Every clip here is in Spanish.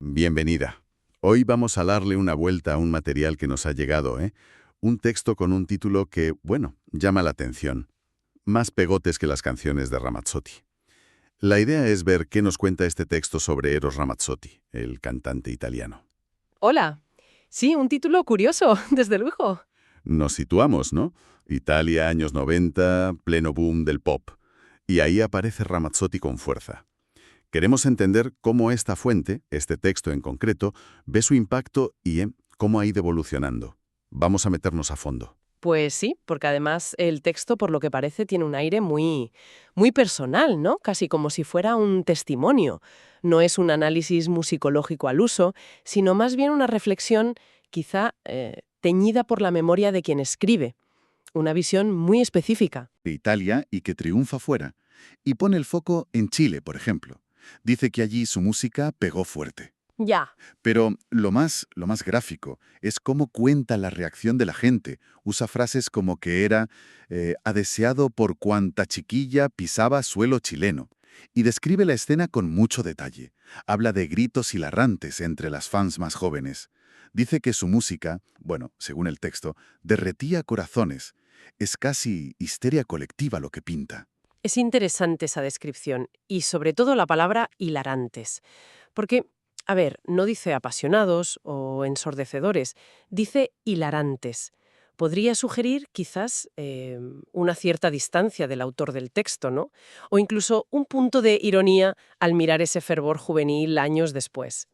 Bienvenida. Hoy vamos a darle una vuelta a un material que nos ha llegado, ¿eh? Un texto con un título que, bueno, llama la atención. Más pegotes que las canciones de Ramazzotti. La idea es ver qué nos cuenta este texto sobre Eros Ramazzotti, el cantante italiano. Hola. Sí, un título curioso, desde luego. Nos situamos, ¿no? Italia, años 90, pleno boom del pop. Y ahí aparece Ramazzotti con fuerza. Queremos entender cómo esta fuente, este texto en concreto, ve su impacto y cómo ha ido evolucionando. Vamos a meternos a fondo. Pues sí, porque además el texto, por lo que parece, tiene un aire muy personal, ¿no? Casi como si fuera un testimonio. No es un análisis musicológico al uso, sino más bien una reflexión quizá teñida por la memoria de quien escribe. Una visión muy específica. De Italia y que triunfa fuera. Y pone el foco en Chile, por ejemplo. Dice que allí su música pegó fuerte. Ya. Pero lo más gráfico es cómo cuenta la reacción de la gente. Usa frases como que era adeseado por cuanta chiquilla pisaba suelo chileno. Y describe la escena con mucho detalle. Habla de gritos hilarantes entre las fans más jóvenes. Dice que su música, bueno, según el texto, derretía corazones. Es casi histeria colectiva lo que pinta. Es interesante esa descripción y sobre todo la palabra hilarantes. Porque, a ver, no dice apasionados o ensordecedores, dice hilarantes. Podría sugerir quizás una cierta distancia del autor del texto, ¿no? O incluso un punto de ironía al mirar ese fervor juvenil años después.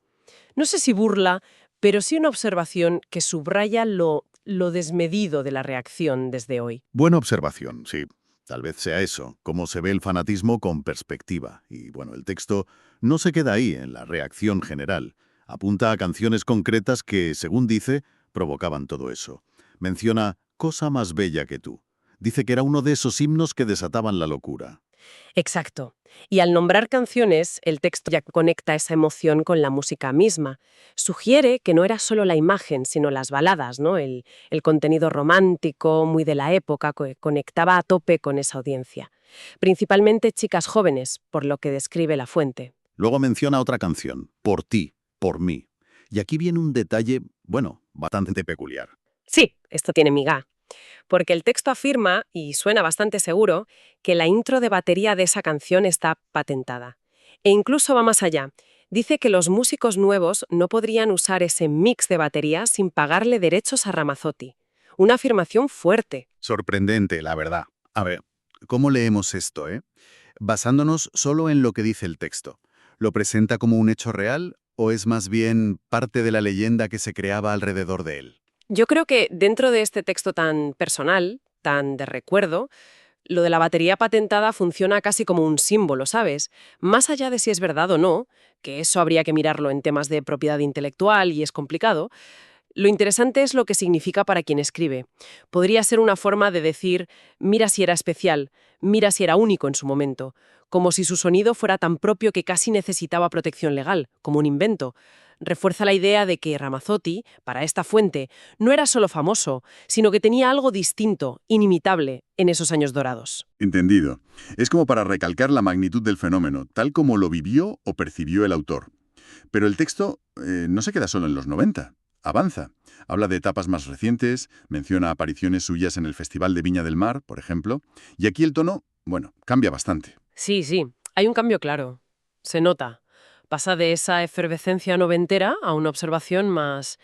No sé si burla, pero sí una observación que subraya lo desmedido de la reacción desde hoy. Buena observación, sí. Tal vez sea eso, cómo se ve el fanatismo con perspectiva. Y bueno, el texto no se queda ahí, en la reacción general. Apunta a canciones concretas que, según dice, provocaban todo eso. Menciona Cosa más bella que tú. Dice que era uno de esos himnos que desataban la locura. Exacto. Y al nombrar canciones, el texto ya conecta esa emoción con la música misma. Sugiere que no era solo la imagen, sino las baladas, ¿no? El contenido romántico, muy de la época, que conectaba a tope con esa audiencia. Principalmente chicas jóvenes, por lo que describe la fuente. Luego menciona otra canción, Por ti, por mí. Y aquí viene un detalle, bueno, bastante peculiar. Sí, esto tiene miga. Porque el texto afirma, y suena bastante seguro, que la intro de batería de esa canción está patentada. E incluso va más allá. Dice que los músicos nuevos no podrían usar ese mix de batería sin pagarle derechos a Ramazzotti. Una afirmación fuerte. Sorprendente, la verdad. A ver, ¿cómo leemos esto, basándonos solo en lo que dice el texto? ¿Lo presenta como un hecho real o es más bien parte de la leyenda que se creaba alrededor de él? Yo creo que dentro de este texto tan personal, tan de recuerdo, lo de la batería patentada funciona casi como un símbolo, ¿sabes? Más allá de si es verdad o no, que eso habría que mirarlo en temas de propiedad intelectual y es complicado, lo interesante es lo que significa para quien escribe. Podría ser una forma de decir, mira si era especial, mira si era único en su momento, como si su sonido fuera tan propio que casi necesitaba protección legal, como un invento. Refuerza la idea de que Ramazzotti, para esta fuente, no era solo famoso, sino que tenía algo distinto, inimitable, en esos años dorados. Entendido. Es como para recalcar la magnitud del fenómeno, tal como lo vivió o percibió el autor. Pero el texto no se queda solo en los 90. Avanza. Habla de etapas más recientes, menciona apariciones suyas en el Festival de Viña del Mar, por ejemplo, y aquí el tono, bueno, cambia bastante. Sí, sí, hay un cambio claro. Se nota. Pasa de esa efervescencia noventera a una observación más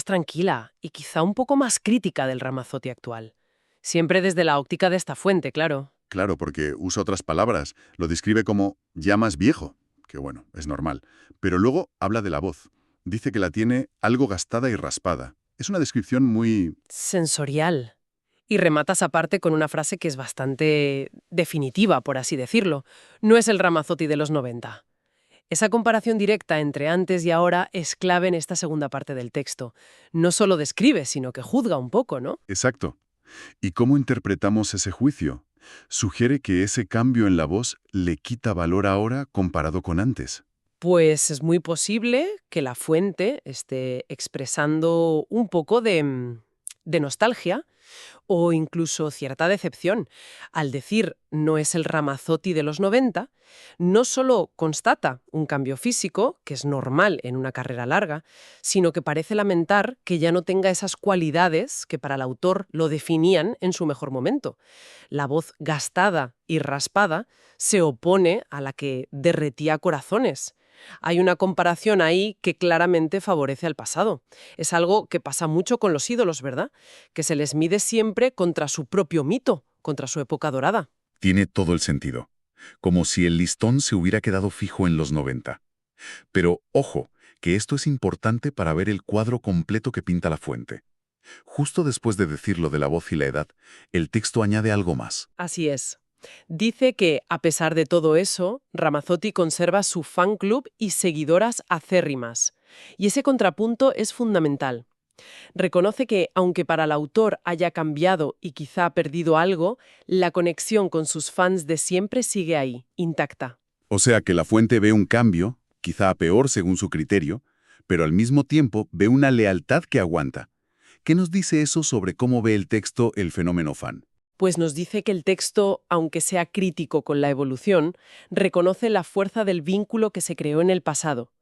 tranquila y quizá un poco más crítica del Ramazzotti actual. Siempre desde la óptica de esta fuente, claro. Claro, porque usa otras palabras, lo describe como ya más viejo, que bueno, es normal, pero luego habla de la voz. Dice que la tiene algo gastada y raspada. Es una descripción muy... Sensorial. Y rematas aparte con una frase que es bastante definitiva, por así decirlo. No es el Ramazzotti de los 90. Esa comparación directa entre antes y ahora es clave en esta segunda parte del texto. No solo describe, sino que juzga un poco, ¿no? Exacto. ¿Y cómo interpretamos ese juicio? Sugiere que ese cambio en la voz le quita valor ahora comparado con antes. Pues es muy posible que la fuente esté expresando un poco de nostalgia, O incluso cierta decepción. Al decir no es el Ramazzotti de los 90, no solo constata un cambio físico, que es normal en una carrera larga, sino que parece lamentar que ya no tenga esas cualidades que para el autor lo definían en su mejor momento. La voz gastada y raspada se opone a la que derretía corazones. Hay una comparación ahí que claramente favorece al pasado. Es algo que pasa mucho con los ídolos, ¿verdad? Que se les mide siempre contra su propio mito, contra su época dorada. Tiene todo el sentido. Como si el listón se hubiera quedado fijo en los 90. Pero, ojo, que esto es importante para ver el cuadro completo que pinta la fuente. Justo después de decir lo de la voz y la edad, el texto añade algo más. Así es. Dice que, a pesar de todo eso, Ramazzotti conserva su fan club y seguidoras acérrimas. Y ese contrapunto es fundamental. Reconoce que, aunque para el autor haya cambiado y quizá ha perdido algo, la conexión con sus fans de siempre sigue ahí, intacta. O sea que la fuente ve un cambio, quizá a peor según su criterio, pero al mismo tiempo ve una lealtad que aguanta. ¿Qué nos dice eso sobre cómo ve el texto el fenómeno fan? Pues nos dice que el texto, aunque sea crítico con la evolución, reconoce la fuerza del vínculo que se creó en el pasado.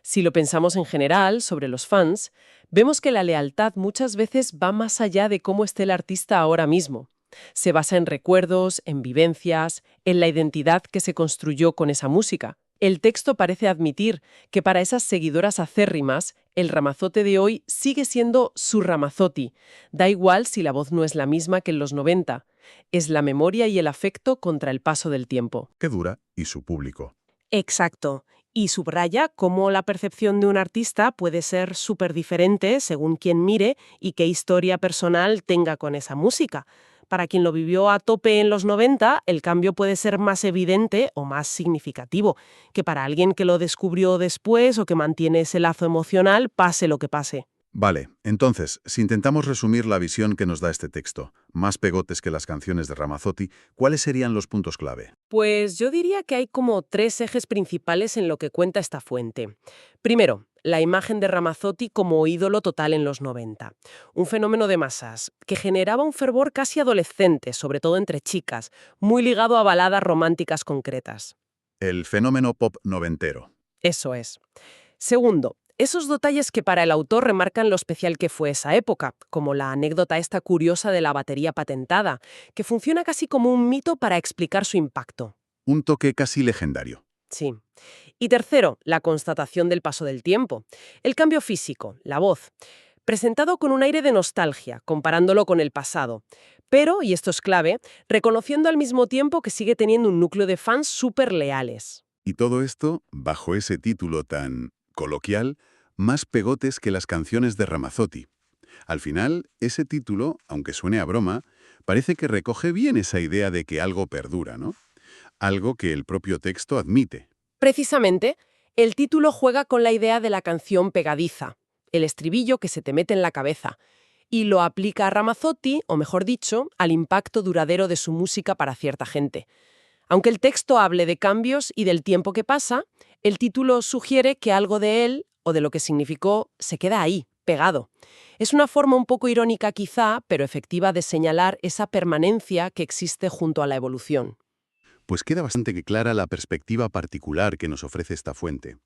Si lo pensamos en general sobre los fans, vemos que la lealtad muchas veces va más allá de cómo esté el artista ahora mismo. Se basa en recuerdos, en vivencias, en la identidad que se construyó con esa música. El texto parece admitir que para esas seguidoras acérrimas, el Ramazzotti de hoy sigue siendo su Ramazzotti. Da igual si la voz no es la misma que en los 90. Es la memoria y el afecto contra el paso del tiempo. Que dura y su público. Exacto. Y subraya cómo la percepción de un artista puede ser súper diferente según quien mire y qué historia personal tenga con esa música. Para quien lo vivió a tope en los 90, el cambio puede ser más evidente o más significativo que para alguien que lo descubrió después o que mantiene ese lazo emocional, pase lo que pase. Vale, entonces, si intentamos resumir la visión que nos da este texto, más pegotes que las canciones de Ramazzotti, ¿cuáles serían los puntos clave? Pues yo diría que hay como 3 ejes principales en lo que cuenta esta fuente. Primero, la imagen de Ramazzotti como ídolo total en los 90. Un fenómeno de masas que generaba un fervor casi adolescente, sobre todo entre chicas, muy ligado a baladas románticas concretas. El fenómeno pop noventero. Eso es. Segundo, esos detalles que para el autor remarcan lo especial que fue esa época, como la anécdota esta curiosa de la batería patentada, que funciona casi como un mito para explicar su impacto. Un toque casi legendario. Sí. Y tercero, la constatación del paso del tiempo. El cambio físico, la voz, presentado con un aire de nostalgia, comparándolo con el pasado. Pero, y esto es clave, reconociendo al mismo tiempo que sigue teniendo un núcleo de fans súper leales. Y todo esto, bajo ese título tan coloquial, más pegotes que las canciones de Ramazzotti. Al final, ese título, aunque suene a broma, parece que recoge bien esa idea de que algo perdura, ¿no? Algo que el propio texto admite. Precisamente, el título juega con la idea de la canción pegadiza, el estribillo que se te mete en la cabeza, y lo aplica a Ramazzotti, o mejor dicho, al impacto duradero de su música para cierta gente. Aunque el texto hable de cambios y del tiempo que pasa, el título sugiere que algo de él, o de lo que significó, se queda ahí, pegado. Es una forma un poco irónica quizá, pero efectiva de señalar esa permanencia que existe junto a la evolución. Pues queda bastante clara la perspectiva particular que nos ofrece esta fuente.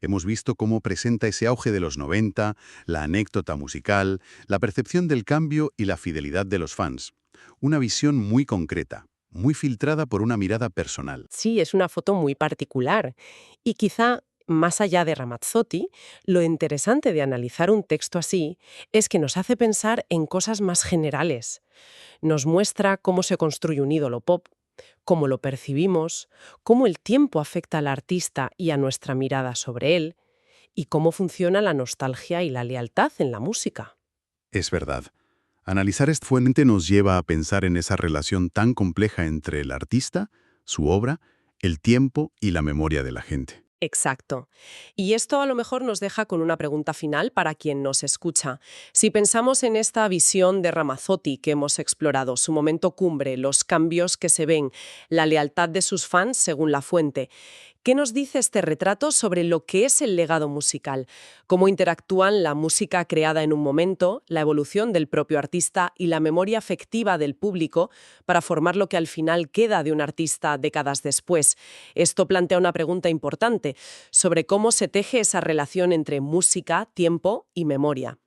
Hemos visto cómo presenta ese auge de los 90, la anécdota musical, la percepción del cambio y la fidelidad de los fans. Una visión muy concreta, muy filtrada por una mirada personal. Sí, es una foto muy particular. Y quizá, más allá de Ramazzotti, lo interesante de analizar un texto así es que nos hace pensar en cosas más generales. Nos muestra cómo se construye un ídolo pop, cómo lo percibimos, cómo el tiempo afecta al artista y a nuestra mirada sobre él, y cómo funciona la nostalgia y la lealtad en la música. Es verdad. Analizar esta fuente nos lleva a pensar en esa relación tan compleja entre el artista, su obra, el tiempo y la memoria de la gente. Exacto. Y esto a lo mejor nos deja con una pregunta final para quien nos escucha. Si pensamos en esta visión de Ramazzotti que hemos explorado, su momento cumbre, los cambios que se ven, la lealtad de sus fans según la fuente, ¿Qué nos dice este retrato sobre lo que es el legado musical? ¿Cómo interactúan la música creada en un momento, la evolución del propio artista y la memoria afectiva del público para formar lo que al final queda de un artista décadas después? Esto plantea una pregunta importante sobre cómo se teje esa relación entre música, tiempo y memoria.